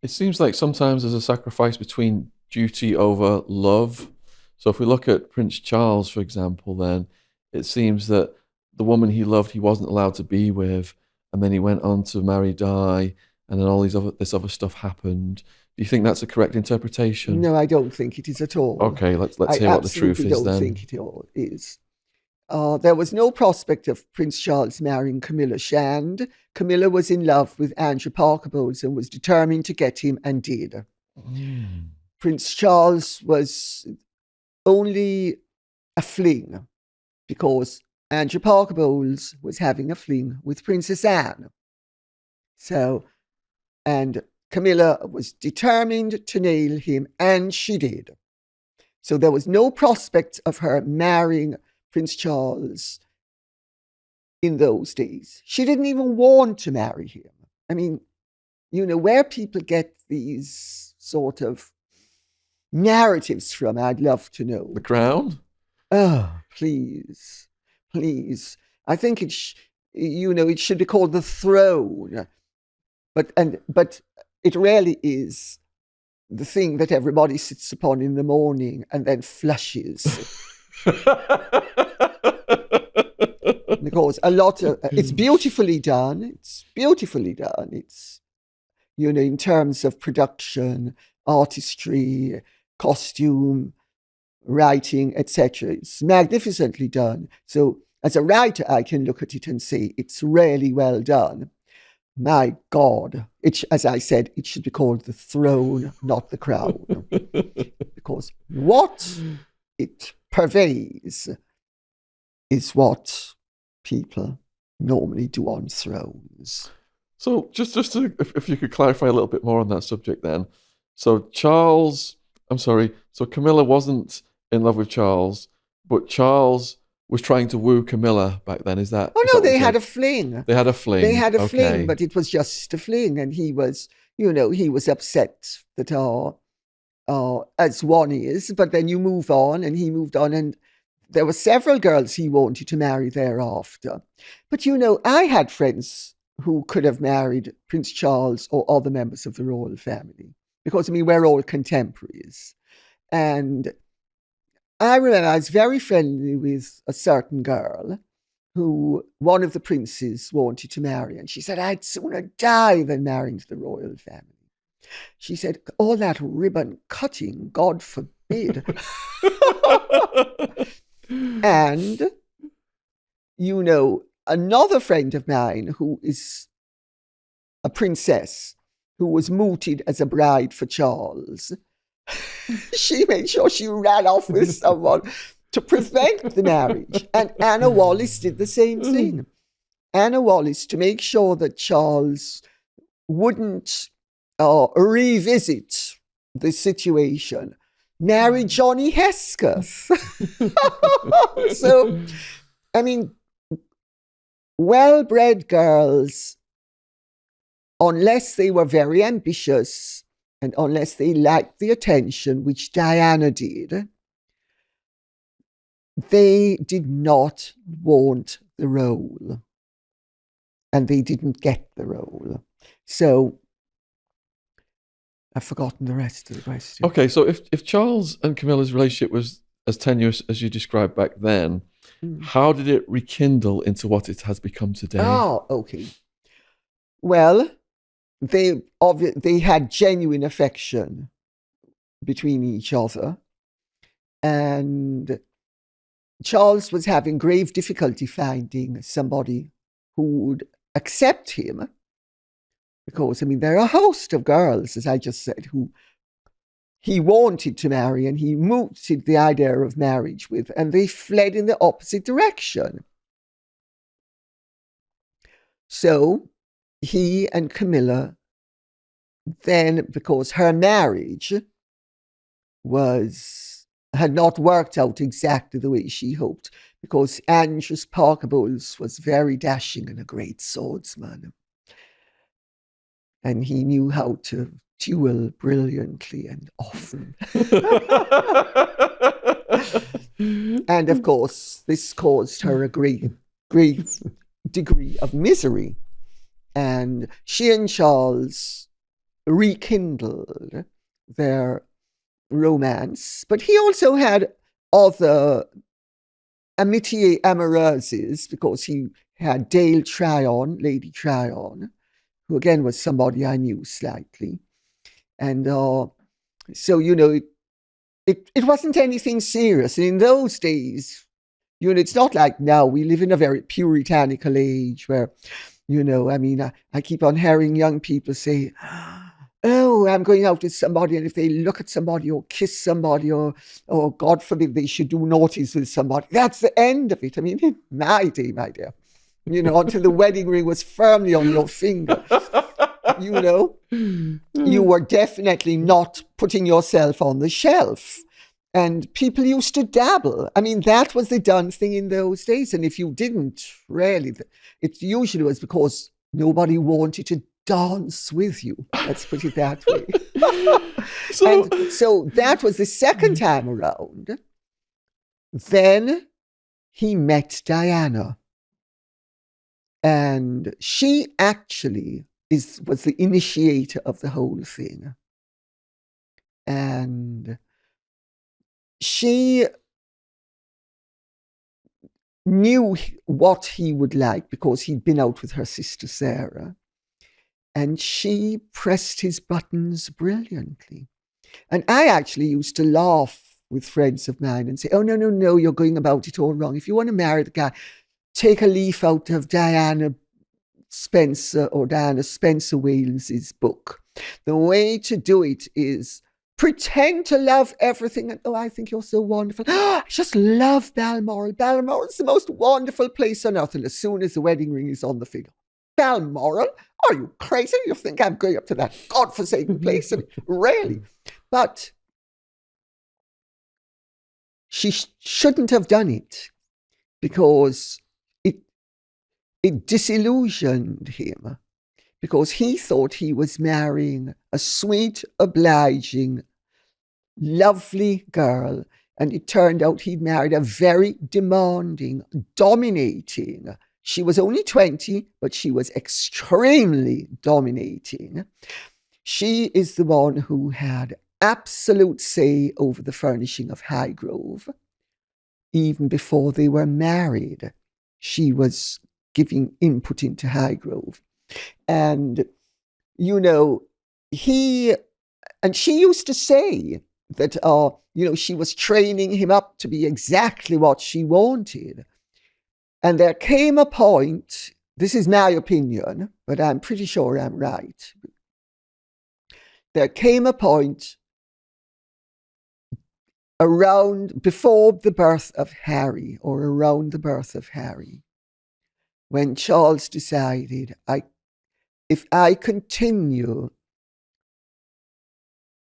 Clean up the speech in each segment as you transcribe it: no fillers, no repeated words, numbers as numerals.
It seems like sometimes there's a sacrifice between duty over love. So if we look at Prince Charles, for example, then it seems that the woman he loved, he wasn't allowed to be with, and then he went on to marry Di, and then all this other stuff happened. Do you think that's a correct interpretation? No, I don't think it is at all. Okay, let's I hear what the truth absolutely is don't then. think it all is. There was no prospect of Prince Charles marrying Camilla Shand. Camilla was in love with Andrew Parker Bowles and was determined to get him, and did. Mm. Prince Charles was only a fling because Andrew Parker Bowles was having a fling with Princess Anne. So, and Camilla was determined to nail him, and she did. So there was no prospect of her marrying Prince Charles in those days. She didn't even want to marry him. I mean, where people get these sort of narratives from, I'd love to know. The Crown? Oh, please, please. I think it should be called the throne. But it really is the thing that everybody sits upon in the morning and then flushes. Because it's beautifully done. It's beautifully done. It's, in terms of production, artistry, costume, writing, etc. It's magnificently done. So as a writer, I can look at it and say it's really well done. My God, as I said, it should be called the throne, not the crown. Because what it purveys is what people normally do on thrones. So just to, if you could clarify a little bit more on that subject then. So Camilla wasn't in love with Charles, but Charles was trying to woo Camilla back then. Is that? Oh, is no, that they had a fling. They had a fling. They had a Okay. fling, but it was just a fling. And he was, he was upset that, as one is, but then you move on, and he moved on. And there were several girls he wanted to marry thereafter. But, I had friends who could have married Prince Charles or other members of the royal family. Because, we're all contemporaries. And I remember I was very friendly with a certain girl who one of the princes wanted to marry. And she said, I'd sooner die than marry into the royal family. She said, all that ribbon cutting, God forbid. And, another friend of mine who is a princess who was mooted as a bride for Charles, she made sure she ran off with someone to prevent the marriage. And Anna Wallis did the same thing. Anna Wallis, to make sure that Charles wouldn't revisit the situation, married Johnny Hesketh. So, well-bred girls, unless they were very ambitious and unless they liked the attention, which Diana did, they did not want the role. And they didn't get the role. So I've forgotten the rest of the question. Okay, so if Charles and Camilla's relationship was as tenuous as you described back then, how did it rekindle into what it has become today? Oh, okay. Well, they had genuine affection between each other. And Charles was having grave difficulty finding somebody who would accept him. Because, there are a host of girls, as I just said, who he wanted to marry and he mooted the idea of marriage with, and they fled in the opposite direction. So he and Camilla then, because her marriage had not worked out exactly the way she hoped, because Andrew Parker Bowles was very dashing and a great swordsman. And he knew how to duel brilliantly and often. And of course, this caused her a great degree of misery. And she and Charles rekindled their romance. But he also had other amitié amoureuses, because he had Dale Tryon, Lady Tryon, who again was somebody I knew slightly. And so, it wasn't anything serious. And in those days, it's not like now. We live in a very puritanical age where, I keep on hearing young people say, oh, I'm going out with somebody, and if they look at somebody or kiss somebody or God forbid they should do naughties with somebody, that's the end of it. I mean, in my day, my dear, until the wedding ring was firmly on your finger, you were definitely not putting yourself on the shelf. And people used to dabble. I mean, that was the done thing in those days. And if you didn't, really, it usually was because nobody wanted to dance with you. Let's put it that way. So that was the second time around. Then he met Diana. And she actually was the initiator of the whole thing. And she knew what he would like because he'd been out with her sister Sarah. And she pressed his buttons brilliantly. And I actually used to laugh with friends of mine and say, oh, no, you're going about it all wrong. If you want to marry the guy, take a leaf out of Diana Spencer Wales's book. The way to do it is pretend to love everything. And, oh, I think you're so wonderful. I just love Balmoral. Balmoral is the most wonderful place on earth. And as soon as the wedding ring is on the finger, Balmoral? Are you crazy? You think I'm going up to that godforsaken place? I mean, really? But she shouldn't have done it because it disillusioned him, because he thought he was marrying a sweet, obliging, lovely girl. And it turned out he'd married a very demanding, dominating. She was only 20, but she was extremely dominating. She is the one who had absolute say over the furnishing of Highgrove. Even before they were married, she was giving input into Highgrove. And, she used to say that, she was training him up to be exactly what she wanted. And there came a point, this is my opinion, but I'm pretty sure I'm right. There came a point before the birth of Harry, or around the birth of Harry, when Charles decided, if I continue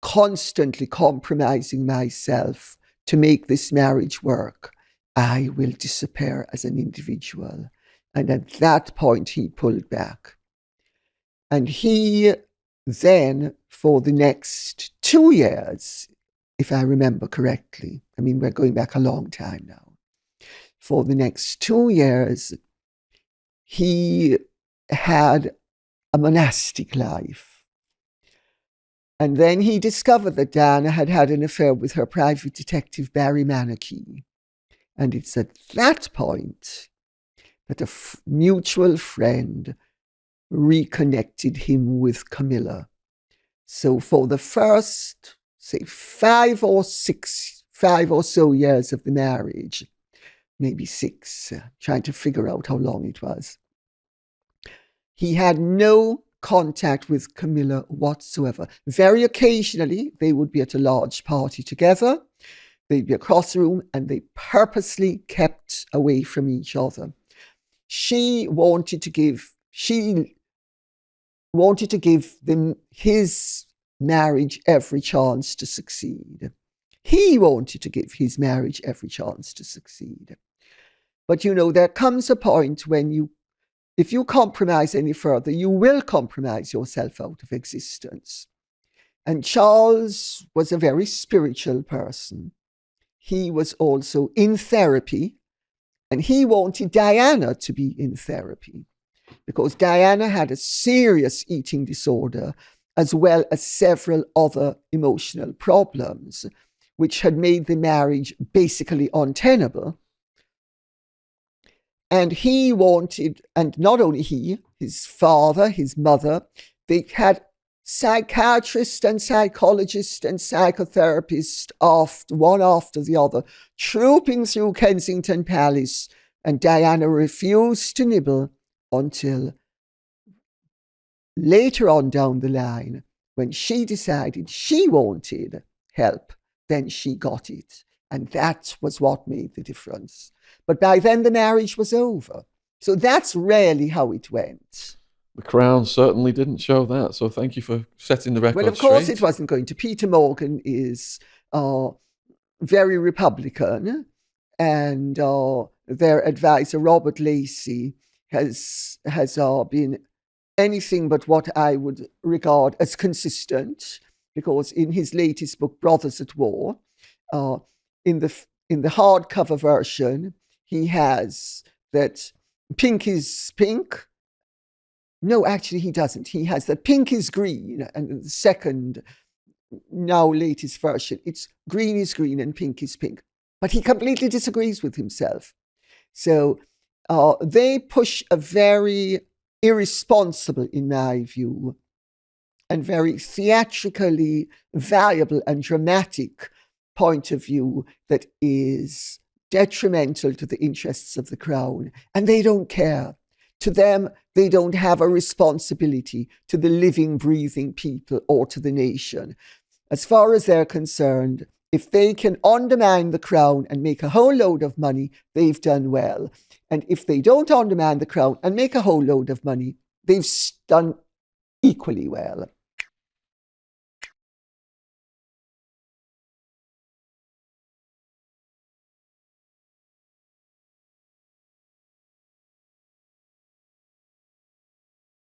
constantly compromising myself to make this marriage work, I will disappear as an individual. And at that point, he pulled back. And he then, for the next 2 years, if I remember correctly, I mean, we're going back a long time now. For the next 2 years, he had a monastic life. And then he discovered that Diana had had an affair with her private detective, Barry Manakee. And it's at that point that a mutual friend reconnected him with Camilla. So for the first, say, 5 or so years of the marriage, maybe 6, trying to figure out how long it was, he had no contact with Camilla whatsoever. Very occasionally, they would be at a large party together. They'd be across the room, and they purposely kept away from each other. She wanted to give them his marriage every chance to succeed. He wanted to give his marriage every chance to succeed. But there comes a point when if you compromise any further, you will compromise yourself out of existence. And Charles was a very spiritual person. He was also in therapy, and he wanted Diana to be in therapy because Diana had a serious eating disorder as well as several other emotional problems, which had made the marriage basically untenable. And he wanted, and not only he, his father, his mother, they had psychiatrists and psychologists and psychotherapists one after the other, trooping through Kensington Palace, and Diana refused to nibble until later on down the line, when she decided she wanted help, then she got it. And that was what made the difference. But by then the marriage was over. So that's really how it went. The Crown certainly didn't show that. So thank you for setting the record Well, of course straight. it wasn't going to. Peter Morgan is very Republican, and their advisor, Robert Lacey, has been anything but what I would regard as consistent, because in his latest book, Brothers at War, in the hardcover version, he has that pink is pink. No, actually, he doesn't. He has that pink is green, and in the second, now latest version, it's green is green and pink is pink. But he completely disagrees with himself. So they push a very irresponsible, in my view, and very theatrically valuable and dramatic point of view that is detrimental to the interests of the Crown. And they don't care. To them, they don't have a responsibility to the living, breathing people or to the nation. As far as they're concerned, if they can undermine the Crown and make a whole load of money, they've done well. And if they don't undermine the Crown and make a whole load of money, they've done equally well.